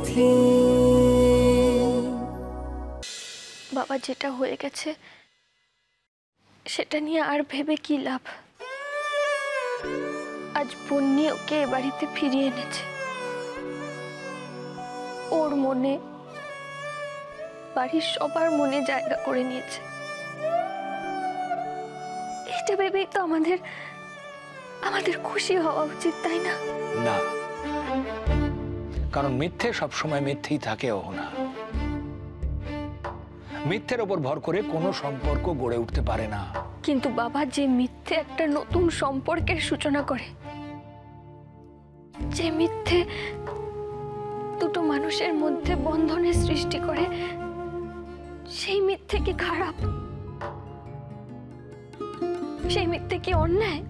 বিধি। বাবা যেটা হয়ে গেছে সেটা নিয়ে আর ভেবে কি লাভ? আজ বন্যি ওকে এ বাড়িতে ফিরিয়ে এনেছে। ওর মনে, বাড়ির সবার মনে জায়গা করে নিয়েছে। এটা ভেবেই তো আমাদের খুশি হওয়া উচিত, তাই না? না, কারণ মিথ্যে সবসময় মিথ্যেই থাকে অহনা। মিথ্যের ওপর ভর করে কোনো সম্পর্ক গড়ে উঠতে পারে না। কিন্তু বাবা, যে মিথ্যে একটা নতুন সম্পর্কের সূচনা করে, যে মিথ্যে দুটো মানুষের মধ্যে বন্ধনের সৃষ্টি করে, সেই মিথ্যে কি খারাপ? সেই মিথ্যে কি অন্যায়?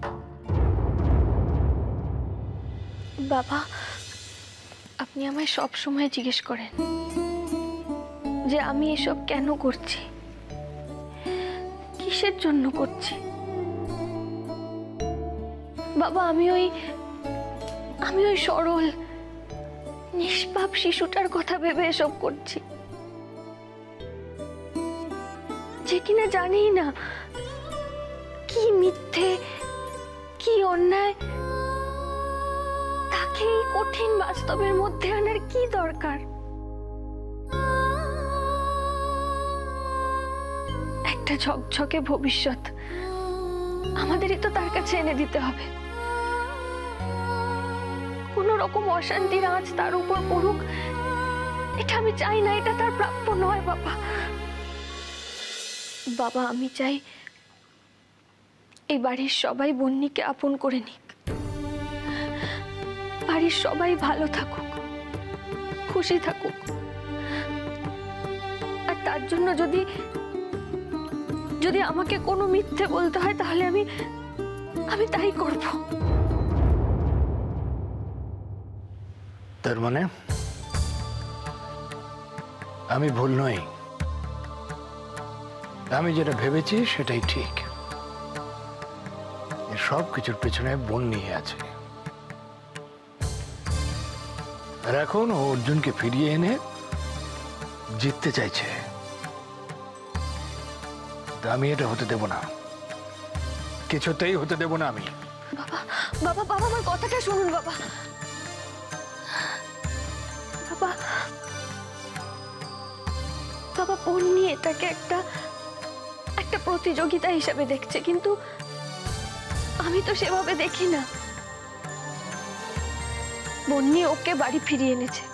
বাবা, আপনি আমায় সব সময় জিজ্ঞেস করেন যে আমি এসব কেন করছি, কিসের জন্য করছি। বাবা, আমি ওই সরল নিষ্পাপ শিশুটার কথা ভেবে এসব করছি, যে কিনা জানি না কি মিথ্যে কি অন্যায়। তাকে এই কঠিন বাস্তবের মধ্যে আনার কি দরকার? একটা ঝকঝকে ভবিষ্যৎ আমাদেরই তো তার কাছে এনে দিতে হবে। কোন রকম অশান্তির আঁচ তার উপর পড়ুক, এটা আমি চাই না। এটা তার প্রাপ্য নয় বাবা। বাবা, আমি চাই এই বাড়ির সবাই বন্যিকে আপন করে নিক, বাড়ির সবাই ভালো থাকুক, খুশি থাকুক। আর তার জন্য যদি আমাকে কোনো মিথ্যে বলতে হয়, তাহলে আমি তাই করব। তার মানে আমি ভুল নই, আমি যেটা ভেবেছি সেটাই ঠিক। সব কিছুর পেছনে বন্যি আছে। আর এখন ও অর্জুনকে ফিরিয়ে এনে জিততে চাইছে। আমি এটা হতে দেব না, কিছুতেই হতে দেব না আমি। বাবা বাবা বাবা, আমার কথাটা শুনুন বাবা। বাবা বাবা, বন্যি এটাকে একটা প্রতিযোগিতা হিসাবে দেখছে, কিন্তু আমি তো সেভাবে দেখি না। বন্যি ওকে বাড়ি ফিরিয়ে এনেছে,